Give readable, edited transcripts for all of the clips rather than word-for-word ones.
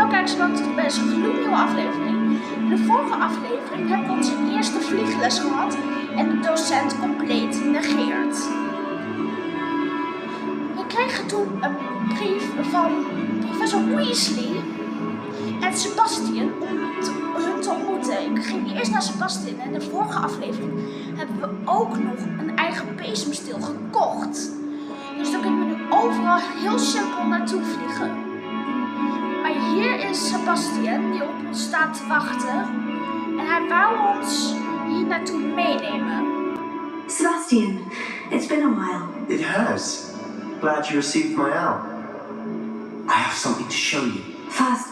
kijkers, welkom bij deze gloednieuwe aflevering. In de vorige aflevering hebben we onze eerste vliegles gehad en de docent compleet negeert. We kregen toen een brief van professor Weasley en Sebastian om hun te ontmoeten. Ik ging eerst naar Sebastian en in de vorige aflevering hebben we ook nog een eigen bezemsteel gekocht. Dus daar kunnen we nu overal heel simpel naartoe vliegen. Maar hier is Sebastian die op ons staat te wachten en hij wou ons hier naartoe meenemen. Sebastian, it's been a while. It has. Glad you received my owl. I have something to show you. First,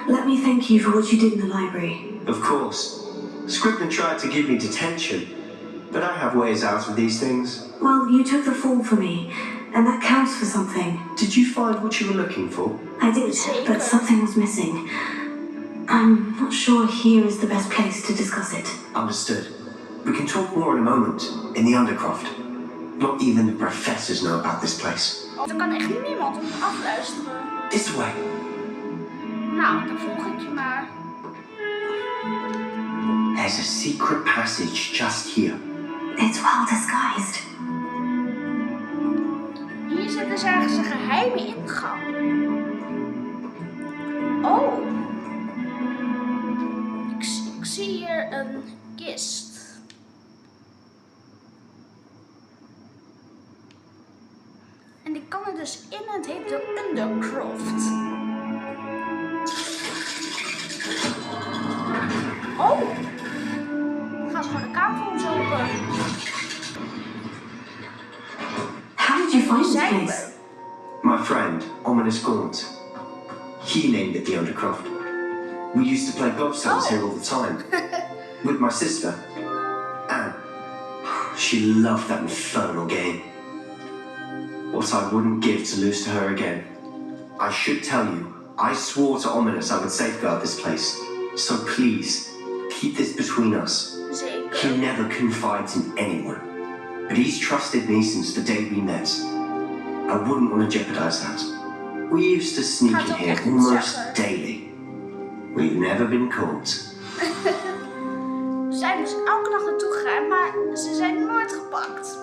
let me thank you for what you did in the library. Of course. Scribner tried to give me detention, but I have ways out of these things. Well, you took the fall for me, and that counts for something. Did you find what you were looking for? I did, but something was missing. I'm not sure here is the best place to discuss it. Understood. We can talk more in a moment, in the Undercroft. Not even the professors know about this place. Er kan echt niemand ons afluisteren. This way. Nou, dan volg ik je maar. There's a secret passage just here. It's well disguised. Hier zit dus ergens een geheime ingang. Oh. Ik zie hier een kist. En die kan er dus in en het heet de Undercroft. Oh. Gaan ze gewoon de kamer voor ons open. How did you find this place? My friend, Ominous Gaunt. He named it the Undercroft. We used to play gobstones here all the time. With my sister, Anne. She loved that infernal game. What I wouldn't give to lose to her again. I should tell you, I swore to Ominous I would safeguard this place. So please, keep this between us. He never confides in anyone. But he's trusted me since the day we met. I wouldn't want to jeopardize that. We used to sneak in here almost daily. We've never been caught. We zijn dus elke dag naartoe gegaan, maar ze zijn nooit gepakt.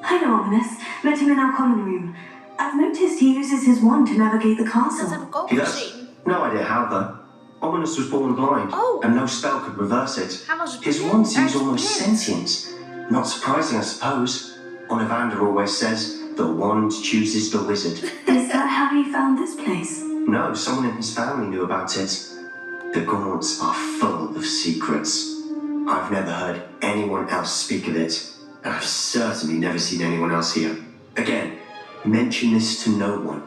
Hello, Ominous. Met him in our common room. I've noticed he uses his wand to navigate the castle. Dat heb ik ook He gezien. does. No idea how though. Ominous was born blind, and no spell could reverse it. His wand seems almost sentient. Not surprising, I suppose. Ollivander always says, the wand chooses the wizard. Is that how he found this place? No, someone in his family knew about it. The Gaunts are full of secrets. I've never heard anyone else speak of it, and I've certainly never seen anyone else here. Again, mention this to no one,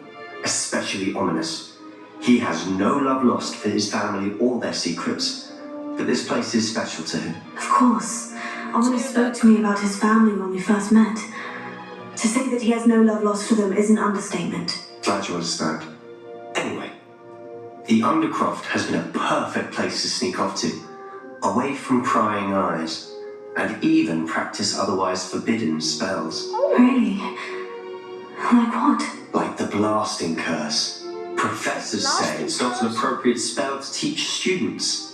especially Ominous. He has no love lost for his family or their secrets, but this place is special to him. Of course. Ominous spoke to me about his family when we first met. To say that he has no love lost for them is an understatement. Glad you understand. Anyway, the Undercroft has been a perfect place to sneak off to, away from prying eyes, and even practice otherwise forbidden spells. Really? Like what? Like the blasting curse. Professors say it's not an appropriate spell to teach students.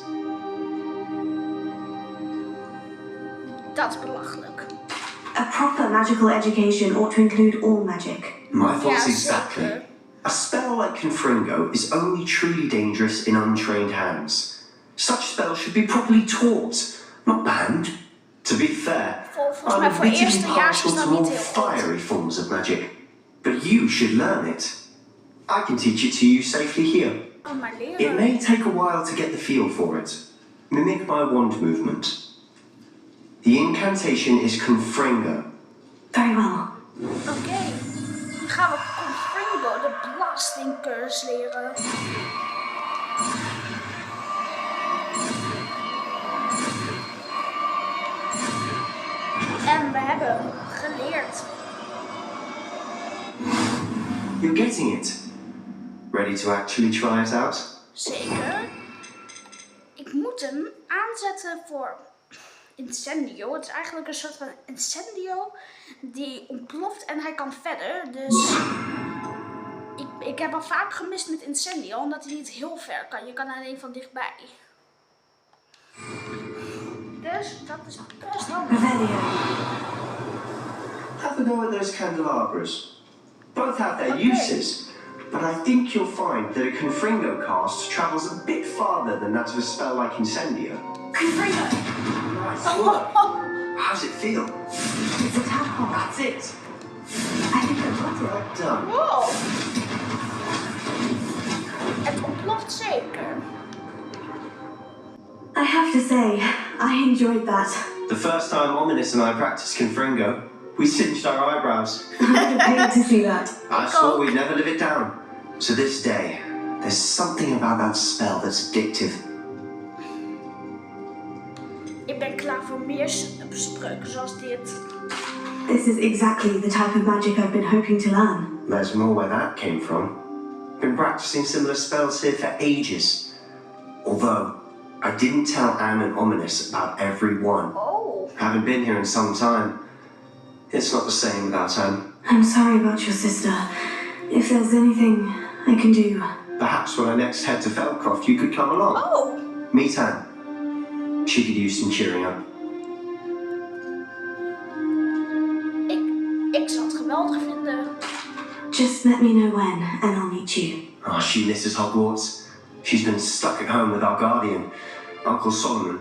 Dat is belachelijk. A proper magical education ought to include all magic. My thoughts exactly. A spell like Confringo is only truly dangerous in untrained hands. Such spells should be properly taught, not banned. To be fair, I'm admittedly partial to more fiery forms of magic, but you should learn it. I can teach it to you safely here. It may take a while to get the feel for it. Mimic my wand movement. The incantation is Confringo. Very well. Oké, nu gaan we Confringo, de blasting curse, leren. En we hebben hem geleerd. You're getting it. Ready to actually try it out? Zeker. Ik moet hem aanzetten voor incendio. Het is eigenlijk een soort van incendio die ontploft en hij kan verder. Dus ik Ik heb al vaak gemist met Incendio, omdat hij niet heel ver kan. Je kan alleen van dichtbij. Dus dat is best handig. Have a go at those candelabras. Both have their uses, but I think you'll find that a Confringo cast travels a bit farther than that of a spell like Incendio. Confringo! Nice work. How's it feel? It's a tadpole. That's it. I think I've got it. Well done. Wow. Het ontploft zeker. I have to say, I enjoyed that. The first time Ominous and I practiced Confringo, we singed our eyebrows. I would have paid to see that. I swore we'd never live it down. To this day, there's something about that spell that's addictive. Ik ben klaar voor meer spreuken zoals dit. This is exactly the type of magic I've been hoping to learn. There's more where that came from. Been practicing similar spells here for ages. Although, I didn't tell Anne and Ominous about every one. Oh. Haven't been here in some time. It's not the same without Anne. I'm sorry about your sister. If there's anything I can do... Perhaps when I next head to Feldcroft, you could come along. Oh. Meet Anne. She could use some cheering up. Ik zou het geweldig vinden. Just let me know when, and I'll meet you. Oh, she misses Hogwarts. She's been stuck at home with our guardian, Uncle Solomon.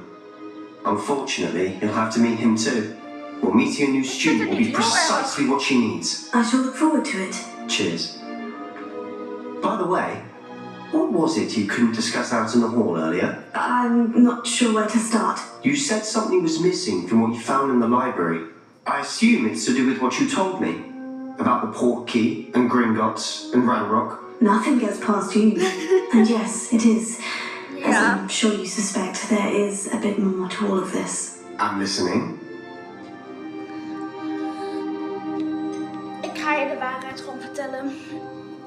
Unfortunately, you'll have to meet him too. Well, meeting a new student will be precisely what she needs. I shall look forward to it. Cheers. By the way, what was it you couldn't discuss out in the hall earlier? I'm not sure where to start. You said something was missing from what you found in the library. I assume it's to do with what you told me. About the port key, and Gringotts, and Ranrock. Nothing gets past you. And yes, it is. As Yeah. I'm sure you suspect, there is a bit more to all of this. I'm listening. Ik ga je de waarheid gewoon vertellen.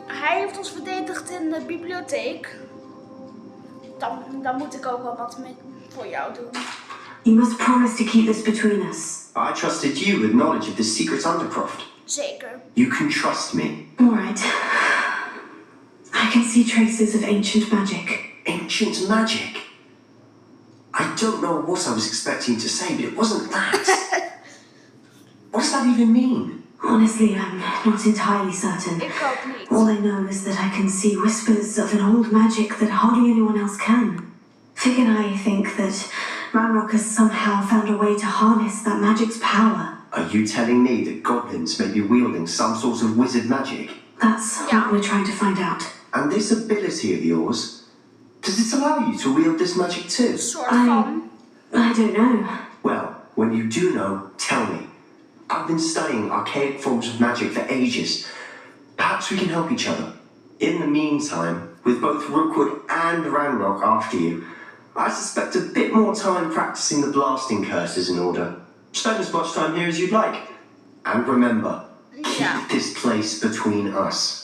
Hij heeft ons verdedigd in de bibliotheek. Dan moet ik ook wel wat voor jou doen. You must promise to keep this between us. I trusted you with knowledge of the secret Undercroft. Zeker. You can trust me. All right. I can see traces of ancient magic. Ancient magic? I don't know what I was expecting to say, but it wasn't that. What does that even mean? Honestly, I'm not entirely certain. Ik ook niet. All I know is that I can see whispers of an old magic that hardly anyone else can. Fig and I think that Ranrock has somehow found a way to harness that magic's power. Are you telling me that goblins may be wielding some sort of wizard magic? That's Yeah. what we're trying to find out. And this ability of yours, does it allow you to wield this magic too? Soort van. I don't know. Well, when you do know, tell me. I've been studying archaic forms of magic for ages. Perhaps we can help each other. In the meantime, with both Rookwood and Ranrock after you, I suspect a bit more time practicing the blasting curses in order. Spend as much time here as you'd like. And remember, keep Ja. this place between us.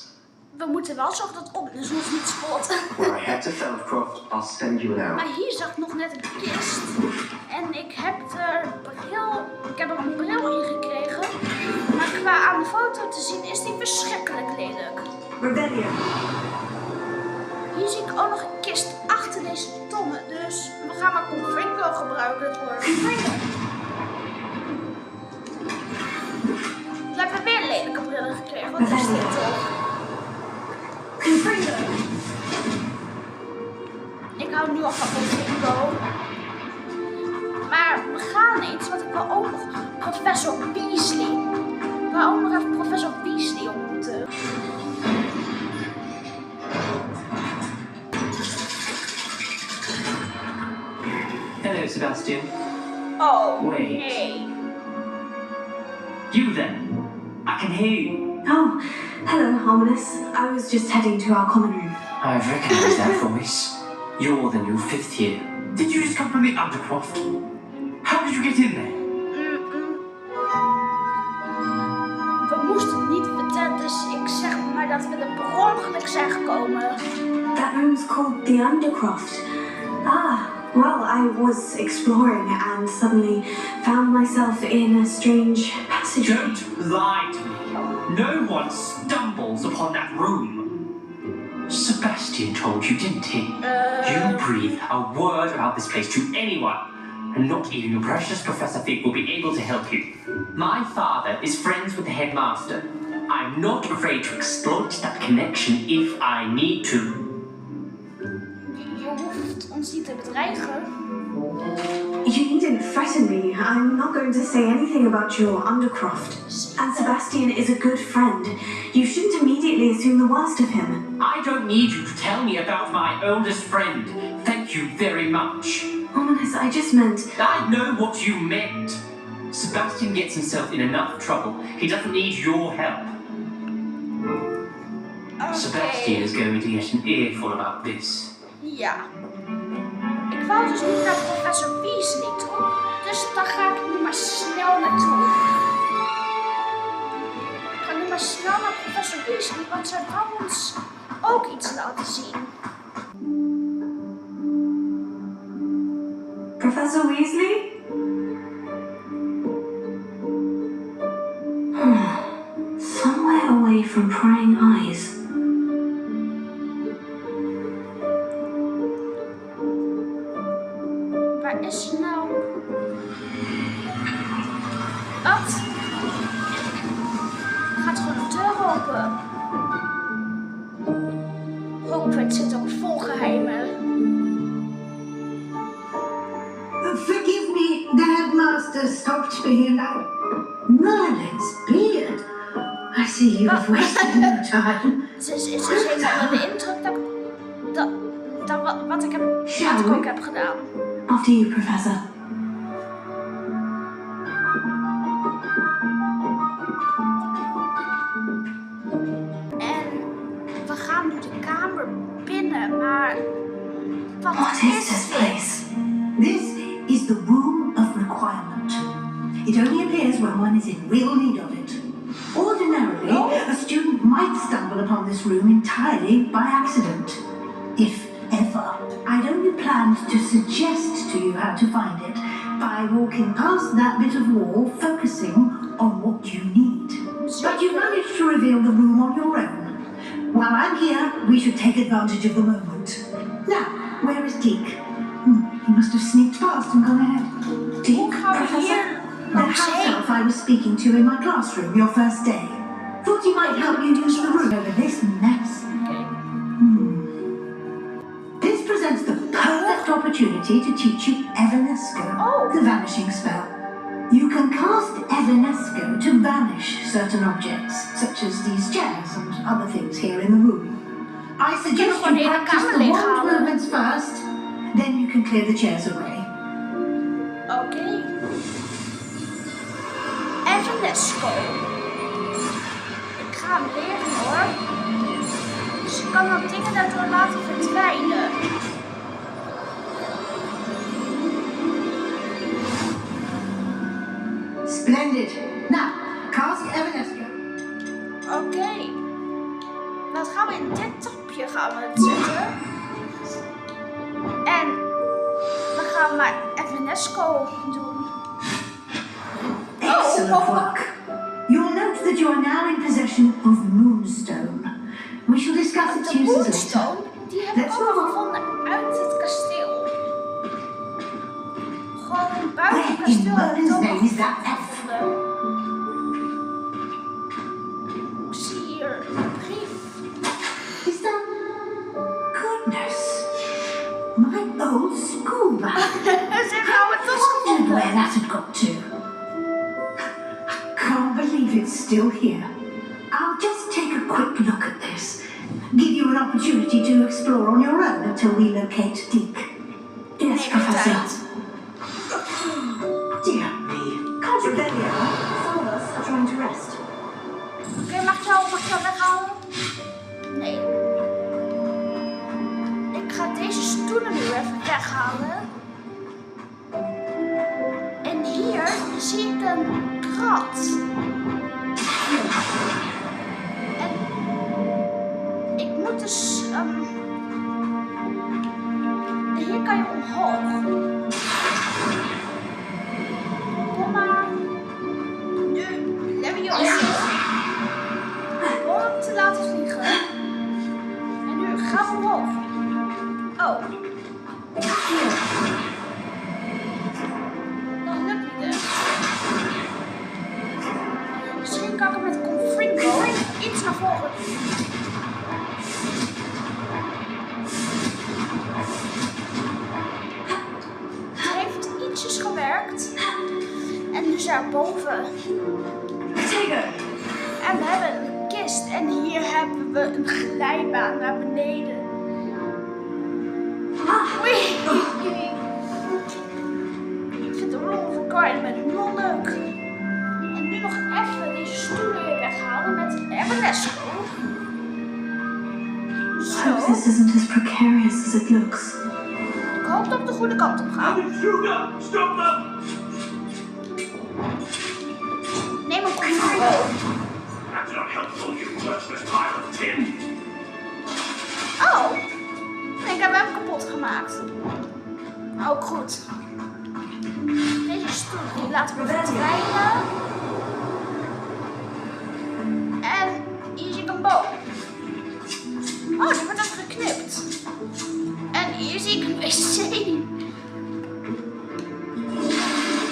We moeten wel zorgen dat Ominous ons niet spot. When I head to Feldcroft, I'll send you an hour. Maar hier zag ik nog net een kist. En ik heb er een bril in gekregen. Maar qua aan de foto te zien is die verschrikkelijk lelijk. Rebellion. Hier zie ik ook nog een kist achter deze tonnen. Dus we gaan maar Confringo gebruiken voor. We hebben weer lelijke brillen gekregen. Wat is dit toch? Confringo. Ik hou nu al van Confringo. Maar we gaan eens, want ik wil ook nog professor Weasley. Ik wil ook nog even professor Weasley ontmoeten. Hello, Sebastian. Oh, Wait. nee. You then? I can hear you. Oh, hello, Ominous. I was just heading to our common room. I've recognized that voice. You're the new fifth year. Did you just come from the Undercroft? How did you get in there? We moesten het niet vertellen, dus ik zeg maar dat we er per ongeluk zijn gekomen. That room's called the Undercroft. Ah, well, I was exploring and suddenly found myself in a strange passageway. Don't lie to me. No one stumbles upon that room. Sebastian told you, didn't he? You breathe a word about this place to anyone, and not even your precious Professor Fig will be able to help you. My father is friends with the headmaster. I'm not afraid to exploit that connection if I need to. Je hoeft ons niet te bedreigen. You needn't threaten me. I'm not going to say anything about your Undercroft. And Sebastian is a good friend. You shouldn't immediately assume the worst of him. I don't need you to tell me about my oldest friend. Thank you very much. Ominous, I just meant... I know what you meant. Sebastian gets himself in enough trouble. He doesn't need your help. Sebastian is going to get an earful about this. Ja. Ik wou dus niet naar professor Weasley toe. Dus daar ga ik nu maar snel naartoe. Ik ga nu maar snel naar professor Weasley, want zij kan ons ook iets laten zien. Professor Weasley? Somewhere away from prying eyes. Waar is ze nou? Wat? Gaat gewoon de deur open. Hogwarts zit ook vol geheimen. Forgive me, the headmaster stopped me here now. Merlin's beard. I see you've wasted no time. Ze is helemaal onder de indruk dat wat ik ook heb gedaan. After you, Professor. En we gaan nu de kamer binnen, maar What is this place? This is the Room of Requirement. It only appears when one is in real need of it. Ordinarily, a student might stumble upon this room entirely by accident. If ever. I'd only planned to suggest to you how to find it by walking past that bit of wall, focusing on what you need. But you managed to reveal the room on your own. While I'm here, we should take advantage of the moment. Now, where is Deke? He must have sneaked past and gone ahead. Deke, Professor? The house elf I was speaking to in my classroom your first day. Thought he might help you use the room over this mess. This presents the perfect opportunity to teach you Evanesco, the vanishing spell. You can cast Evanesco to vanish certain objects, such as these chairs and other things here in the room. I suggest you practice the wand movements first, then you can clear the chairs away. Oké. Evanesco. Ik ga hem leren hoor. Dus ik kan dan dingen daardoor laten verdwijnen. Splendid. Now, cast Evanesco. Oké. Dan gaan we in dit tapje het zetten. En we gaan maar Evanesco doen. Excellent work. You'll note that you are now in possession of Moonstone. We shall discuss its De uses later. Moonstone, die heb ik Let's allemaal move on. gevonden uit het kasteel. Gewoon buiten het Where in kasteel heb ik het Merlin's allemaal name is that elf? gevonden. Ik zie hier een brief. Is that... Goodness. My old school bag. Ze hebben het dus Wondered gevonden. where that had got to. I can't believe it's still here. I'll just take a quick look at this. Give you an opportunity to explore on your own until we locate Deke. Yes, Neem Professor. tijd. Dear me. Can't you bear me out? Some of us are trying to rest. Oké, mag ik jou weghalen? Nee. Ik ga deze stoelen nu even weghalen. En hier zie ik een krat. En ik moet dus... hier kan je omhoog. Kom maar. Nu, Leviosa. Om te laten vliegen. En nu Oh. Dat lukt niet echt. Misschien kan ik hem met Confringo iets naar voren doen. Het heeft ietsjes gewerkt. En nu daarboven. En we hebben een kist. En hier hebben we een glijbaan naar beneden. Oei. Ik vind de Room of Requirement wel leuk. En nu nog even deze stoelen weer weghalen met Evanesco. I hope this isn't as precarious as it looks. Ik hoop dat we de goede kant op gaan. Stop them! Neem een Confringo. That's not helpful, you worthless pile of tin. Oh. Ik heb hem kapot gemaakt. Ook goed. Deze stoel die laten we verdwijnen. En hier zie ik een boom. Oh, die wordt ook geknipt. En hier zie ik een wc.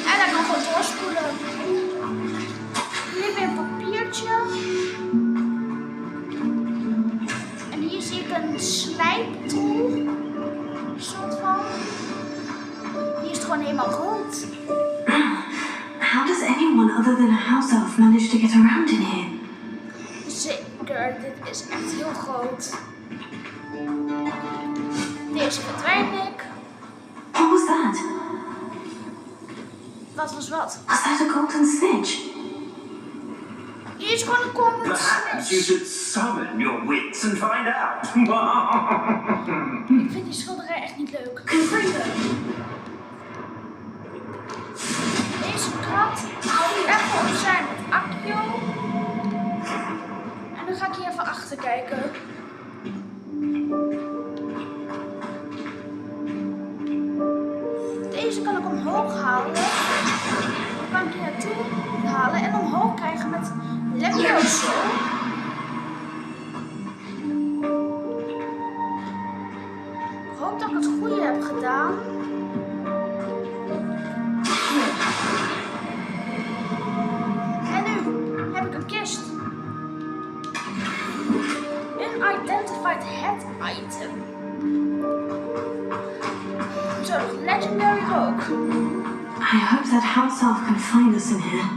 En daar kan ik gewoon doorspoelen. Hier weer een papiertje. En hier zie ik een slijptool. Soort van. Hier is het gewoon helemaal rood. How does anyone other than a house elf manage to get around in here? Zeker, dit is echt heel groot. Deze verdwijn ik. What was that? Wat was wat? Was that a golden snitch? Hier is gewoon een common Perhaps you snitch. should summon your wits and find out. Ik vind die schilderij echt niet leuk. Deze kat hou ik even opzij met Accio. En dan ga ik hier even achter kijken. Deze kan ik omhoog halen. Dan kan ik hier naartoe halen en omhoog krijgen met Levioso. Ik hoop dat ik het goede heb gedaan. En nu heb ik een kist. Unidentified head item. Zo, nog legendary ook. I hope that house elf can find us in here.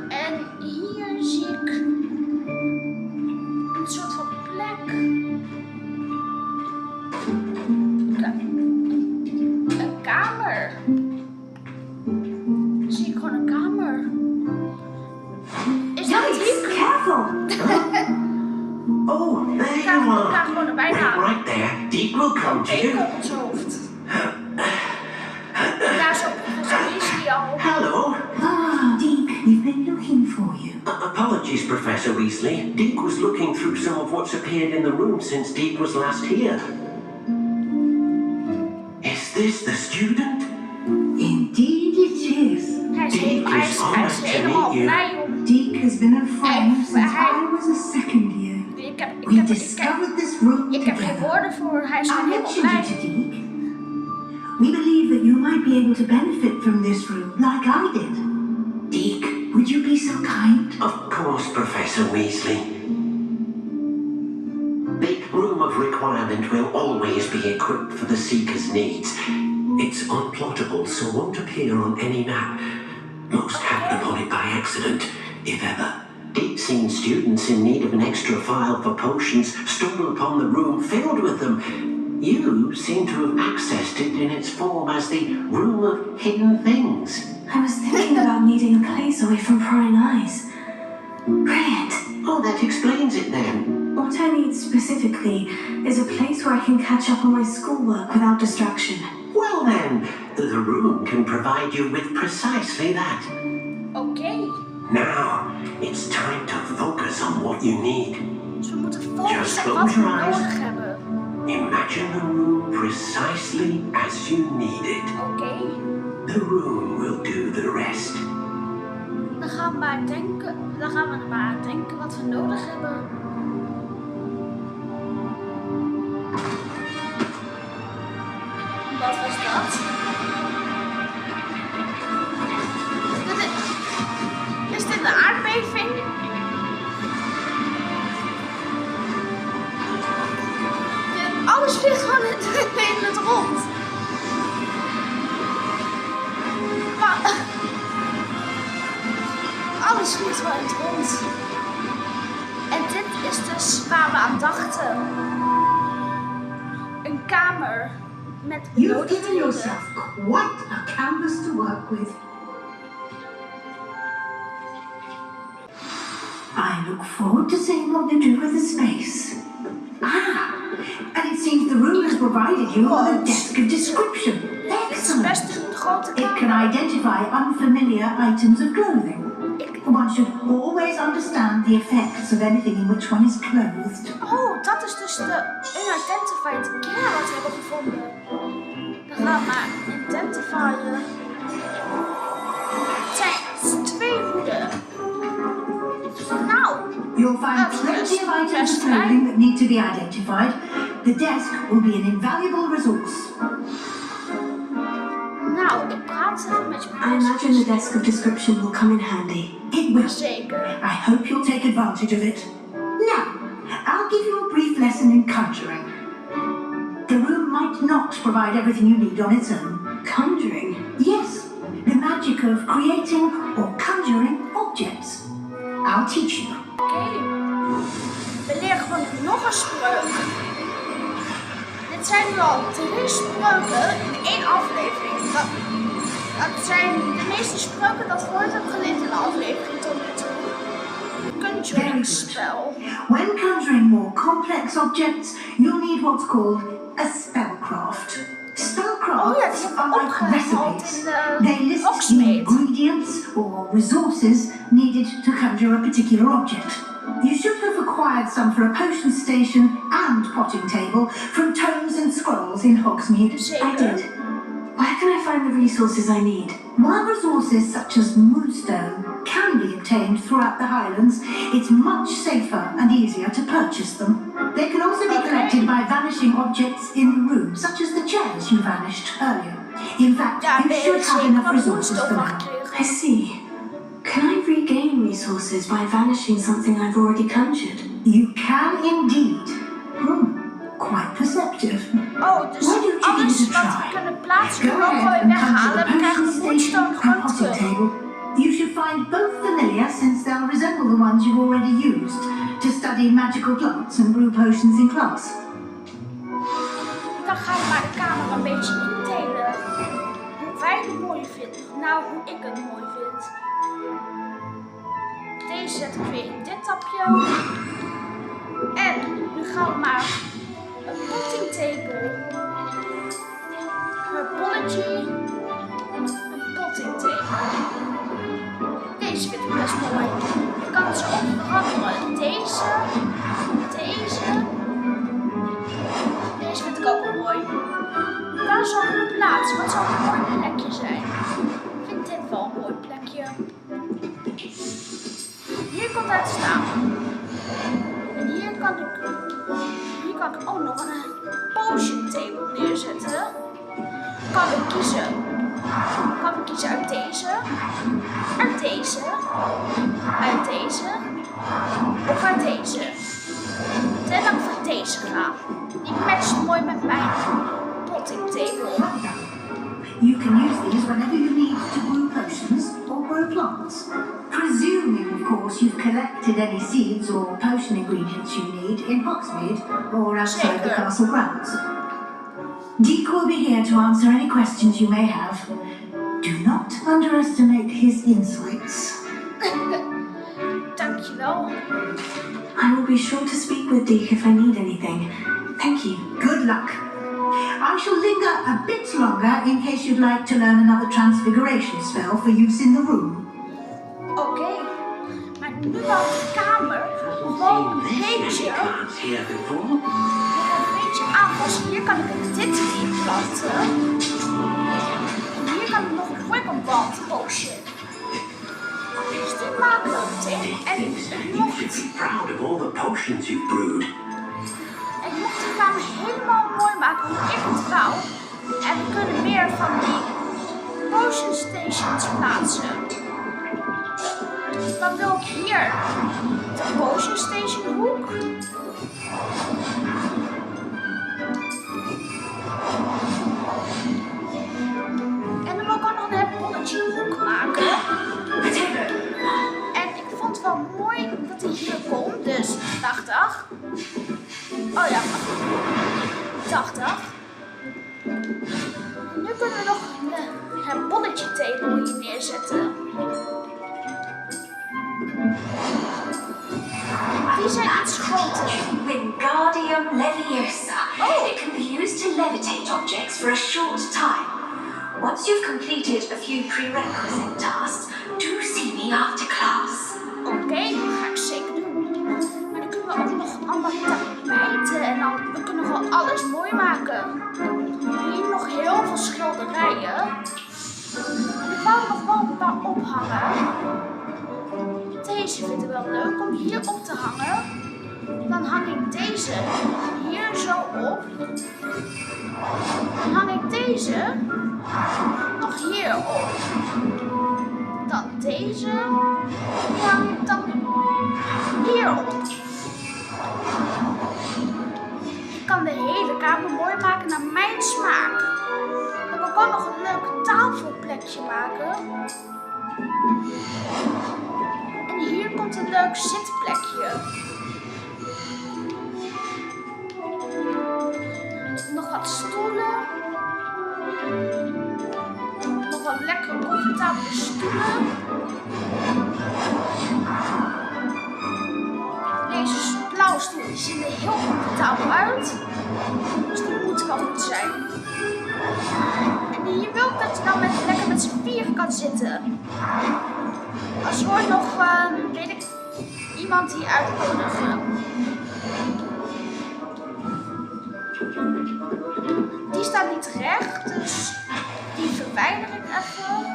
En hier zie ik een soort van plek. Een kamer. Zie ik gewoon een kamer. Is dat Diek? Careful! Oh, there Ik ga you elkaar are. gewoon erbij halen. Right there. Deep will come to Eén you. op ons hoofd. En daar is ook professor Weasley al. Hello. Ah, Deke, we've been looking for you. Apologies, Professor Weasley. Deke was looking through some of what's appeared in the room since Deke was last here. Is this the student? Indeed it is. Hij is Deke hij is is honest to helemaal meet you. blij om. Deke has been a friend Hey, since hey. I was a second year. Ik We heb discovered this room geen together. woorden voor. Hij is gewoon I helemaal mentioned you blij. to Deke. We believe that you might be able to benefit from this room like I did. Deke, would you be so kind? Of course, Professor Weasley. The Room of Requirement will always be equipped for the Seeker's needs. It's unplottable, so won't appear on any map. Most happen upon it by accident, if ever. Deep-seen students in need of an extra file for potions stumble upon the room filled with them. You seem to have accessed it in its form as the Room of Hidden Things. I was thinking about needing a place away from prying eyes. Brilliant! Oh, that explains it then. What I need specifically is a place where I can catch up on my schoolwork without distraction. Well then, the room can provide you with precisely that. Oké. Now, it's time to focus on what you need. Dus we moeten Just focussen op close wat we your eyes. nodig hebben. Imagine the room precisely as you need it. Oké. The room will do the rest. Dan gaan we maar denken wat we nodig hebben. alles vliegt gewoon in het rond. Maar alles vliegt gewoon in het rond. En dit is dus waar we aan dachten. Een kamer met You've given nooddieren. yourself quite a canvas to work with. I look forward to seeing what you do with the space. And it seems the room has provided you with a desk of description. Dit is Excellent. best een grote It can kamer. identify unfamiliar items of clothing. One should always understand the effects of anything in which one is clothed. Oh, dat is dus de unidentified care wat we hebben gevonden. Dan gaan we maar identifieren. Het zijn 2 hoeden. Nou, You'll find plenty of items of clothing that need to be identified. The desk will be an invaluable resource. nou, ik praat even met je I imagine the desk of description will come in handy. It will. Zeker. I hope you'll take advantage of it. Now, I'll give you a brief lesson in conjuring. The room might not provide everything you need on its own. Conjuring? Yes, the magic of creating or conjuring objects. I'll teach you. Oké. We leren gewoon nog een spreuk. Dit zijn nu al 3 spreuken in 1 aflevering. Dat zijn de meeste spreuken dat ik ooit heb geleerd in een aflevering tot nu toe. Conjuring spel. When conjuring more complex objects, you'll need what's called a spellcraft. Spellcrafts are like recipes. They list the Hogsmeade. ingredients or resources needed to conjure a particular object. You should have acquired some for a potion station and potting table from tomes and scrolls in Hogsmeade. I did. Where can I find the resources I need? While resources such as moonstone can be obtained throughout the Highlands, it's much safer and easier to purchase them. They can also be collected by vanishing objects in the room, such as the chairs you vanished earlier. In fact, Ja, you we should have zeker enough wat resources moesten for van now. gekregen. I see. Can I regain resources by vanishing something I've already conjured? You can indeed. Quite perceptive. Oh, dus Why don't you give alles it a wat we try? kunnen plaatsen, Go kunnen we ook ahead gewoon and come to weghalen. the We krijgen potion de moonstone station gewoon and potting terug. table. You should find both familiar since they'll resemble the ones you've already used to study magical plants and brew potions in class. Dan gaan we maar de kamer een beetje indelen. Hoe wij het mooi vinden. Nou, hoe ik het mooi vind. Deze zet ik weer in dit tapje. En nu gaan we maar een potting table. Herbology. Een potting table. Deze vind ik best mooi. Je kan het zo ook veranderen. Deze. Deze vind ik ook wel mooi. Je kan zo op plaatsen. Wat zou een mooi plekje zijn? Ik vind dit wel een mooi plekje. Hier komt het staan. En hier kan ik ook nog een potion table neerzetten. Kan ik kiezen uit deze, uit deze, uit deze of uit deze. En dan voor deze gaan. Die matcht mooi met mijn potting table. You can use these whenever you need to brew potions or grow plants. Presuming, of course, you've collected any seeds or potion ingredients you need in Hogsmeade or outside the Zeker. castle grounds. Deke will be here to answer any questions you may have. Do not underestimate his insights. Dankjewel. I will be sure to speak with Deke if I need anything. Thank you. Good luck. I shall linger a bit longer in case you'd like to learn another transfiguration spell for use in the room. Oké. Maar nu al de kamer gewoon een beetje aanpassen. Hier kan ik dit in planten. En hier kan ik nog een quick potion. Dus die maken we meteen. En mocht de kamer helemaal mooi maken hoe ik het wou. En we kunnen meer van die potion stations plaatsen. Dan wil ik hier de potion station hoek. 80. Nu kunnen we nog een bolletje table hier neerzetten. Die zijn iets groter. Wingardium Leviosa. Oh. It can be used to levitate objects for a short time. Once you've completed a few prerequisite tasks, do see me after class. Oké, dat ga ik zeker doen. Maar dan kunnen we ook nog allemaal tapijten en dan we kunnen gewoon alles mooi maken. Hier nog heel veel schilderijen. En ik wou nog wel een paar ophangen. Deze vind ik wel leuk om hier op te hangen. Dan hang ik deze hier zo op. Dan hang ik deze nog hier op. Dan deze. Die hang ik dan hier op. Ik kan de hele kamer mooi maken naar mijn smaak. En we kunnen nog een leuk tafelplekje maken. En hier komt een leuk zitplekje. Nog wat stoelen. Nog wat lekkere comfortabele stoelen. Deze blauwe stoelen zien er heel comfortabel uit. Dus die moeten wel goed zijn. En hier wil ik dat je dan lekker met z'n vieren kan zitten. Als er wordt nog, weet ik, iemand hier uitnodigen. Die staat niet recht, dus die verwijder ik even.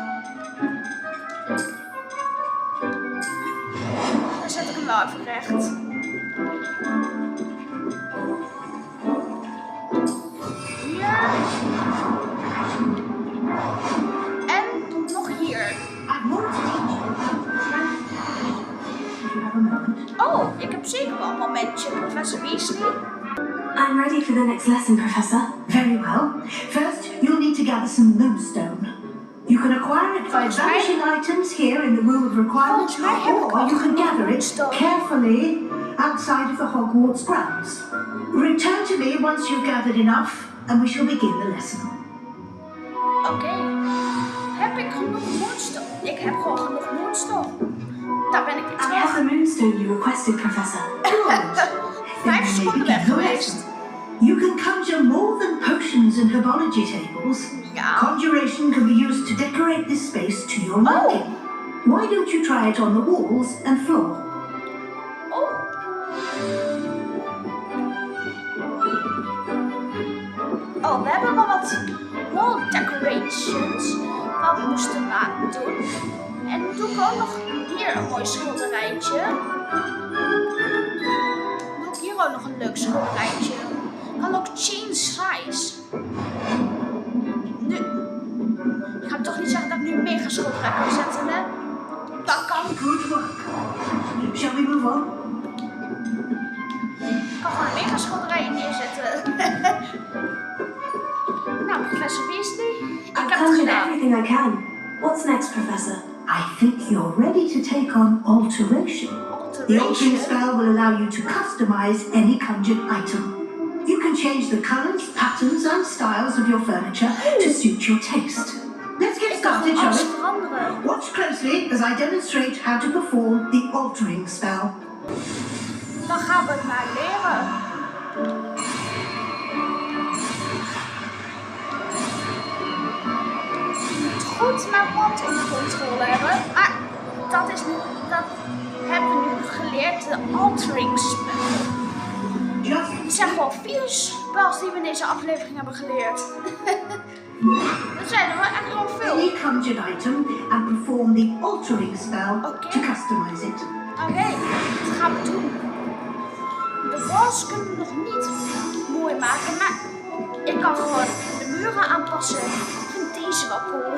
Dan zet ik hem wel even recht. Hier. En nog hier. Oh, ik heb zeker wel een momentje, professor Weasley. I'm ready for the next lesson, Professor. Very well. First, you'll need to gather some moonstone. You can acquire it by vanishing items here in the room of requirements, or you can gather it carefully outside of the Hogwarts grounds. Return to me once you've gathered enough, and we shall begin the lesson. Oké. Heb ik genoeg moonstone? Ik heb gewoon genoeg moonstone. Daar ben ik weer I have the terug. moonstone you requested, Professor. Good. 5 seconden weg geweest. You can conjure more than potions and herbology tables. Ja. Conjuration can be used to decorate this space to your liking. Why don't you try it on the walls and floor? Oh. Oh, we hebben wel wat wall decorations wat we moesten doen. En dan doe ik ook nog hier een mooi schilderijtje. Dan doe ik hier ook nog een leuk schilderijtje. Kan ook change size. Nu. Ik ga toch niet zeggen dat ik nu een mega schilderij kan zetten, hè? Dat kan. Good work. Shall we move on? Ik kan gewoon een mega schilderij neerzetten. Nou, professor Weasley, ik I've heb het conjured gedaan. everything I can. What's next, Professor? I think you're ready to take on alteration. The altering spell will allow you to customize any conjured item. You can change the colors, patterns, and styles of your furniture to suit your taste. Let's get Ik kan started, gewoon shall alles we? veranderen. Watch closely as I demonstrate how to perform the altering spell. Dan gaan we het maar leren. Goed mijn wand onder controle hebben. Ah, dat hebben we nu geleerd, de altering spell. Het zijn gewoon 4 spells die we in deze aflevering hebben geleerd. Dat zijn er wel echt wel veel. Any conjured item and perform the altering spell Okay. to customize it. Oké, dat gaan we doen. De walls kunnen we nog niet mooi maken, maar ik kan gewoon de muren aanpassen. Ik vind deze wel cool.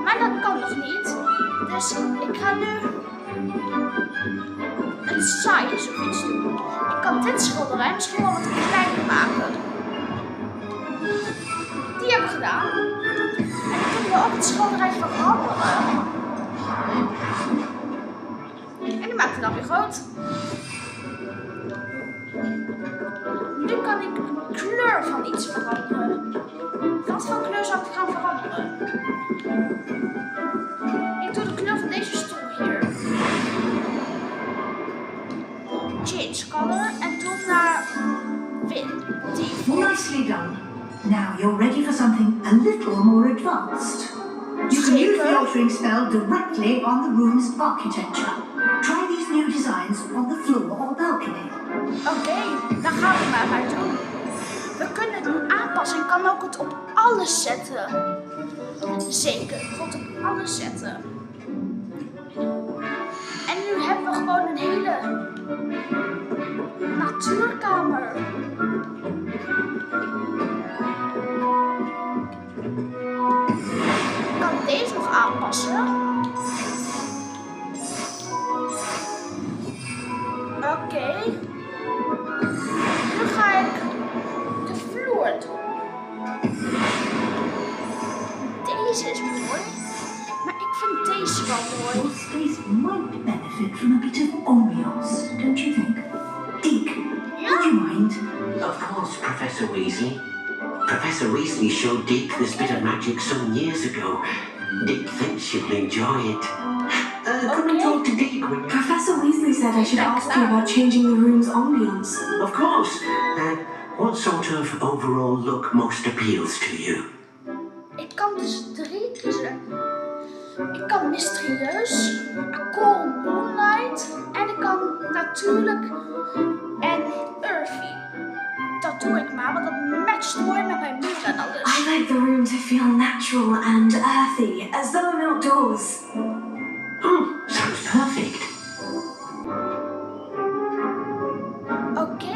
Maar dat kan nog niet. Dus ik ga nu een size of iets doen. Ik kan dit schilderij misschien wel wat kleiner maken. Die heb ik gedaan. En ik kan hier ook het schilderij veranderen. En die maakt het dan weer groot. nu kan ik een kleur van iets veranderen. Wat voor kleur zou ik gaan veranderen? Ik doe de kleur van deze stoel hier. Change color en doe het naar wit. Default. Nicely done. Now you're ready for something a little more advanced. You can use the altering spell directly on the room's architecture. Try these new designs on the floor or balcony. Oké, dan gaan we maar doen. We kunnen het nu aanpassen. Ik kan ook het op alles zetten. Zeker, ik wil het op alles zetten. En nu hebben we gewoon een hele natuurkamer. Ik kan deze nog aanpassen. Oké. Nu ga ik de vloer doen. Deze is mooi, maar ik vind deze wel mooi. Your space might benefit from a bit of ambiance, don't you think? Deke, would you mind? Of course, Professor Weasley. Professor Weasley showed Deke this bit of magic some years ago. Deke thinks you'll enjoy it. Come and talk to Deke when you... Professor Weasley said I should ask you about changing the room's ambience. Of course. What sort of overall look most appeals to you? Ik kan dus 3 kiezen. Ik kan mysterieus, cool moonlight en ik kan natuurlijk en earthy. Dat doe ik maar, want dat matcht mooi met mijn muur en alles. I like the room to feel natural and earthy, as though I'm outdoors. Oh, sounds perfect. Oké.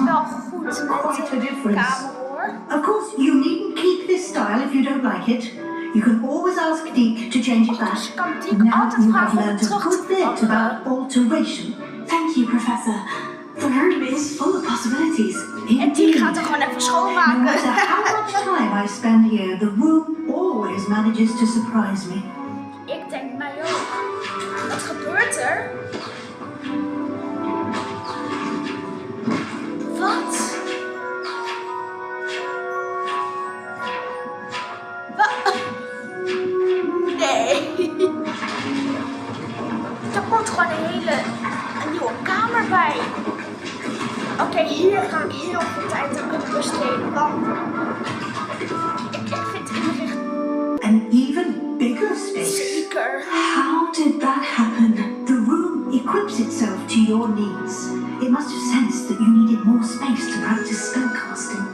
Wel goed met Quite a de difference. kamer hoor. Of course, you needn't keep this style if you don't like it. You can always ask Deke to change it back. Dus je kan Deke Now altijd you vragen have om het learned a terug good te bit about veranderen. alteration. Thank you, Professor. The room is full of possibilities. En die gaat er gewoon even No schoonmaken. matter how much time I spend here, the room always manages to surprise me. Ik denk mij ook. Wat gebeurt er? Wat? Nee. Er komt gewoon een nieuwe kamer bij. Oké, hier ga ik heel veel tijd aan kunnen besteden. Want ik vind het inrichting An even bigger space. zeker. How did that happen? The room equips itself to your needs. It must have sensed that you needed more space to practice spellcasting.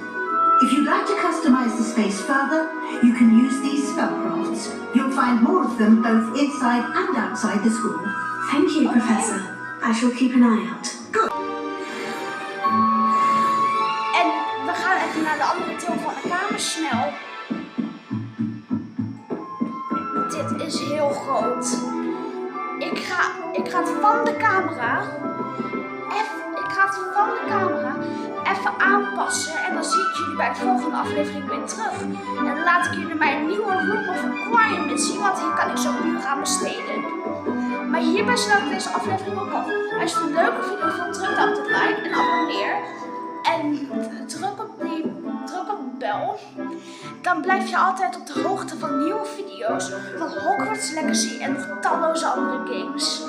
If you'd like to customize the space further, you can use these spellcrafts. You'll find more of them both inside and outside the school. Thank you, Professor. I shall keep an eye out. En we gaan even naar de andere deel van de kamer snel. Dit is heel groot. Ik ga het van de camera even aanpassen en dan zie ik jullie bij de volgende aflevering weer terug. En dan laat ik jullie mijn nieuwe room of requirement zien, want hier kan ik zo uren aan besteden. Maar hierbij sluit ik deze aflevering ook af. Als je het een leuke video vond, druk dan op de like en abonneer. En druk op de bel. Dan blijf je altijd op de hoogte van nieuwe video's van Hogwarts Legacy en nog talloze andere games.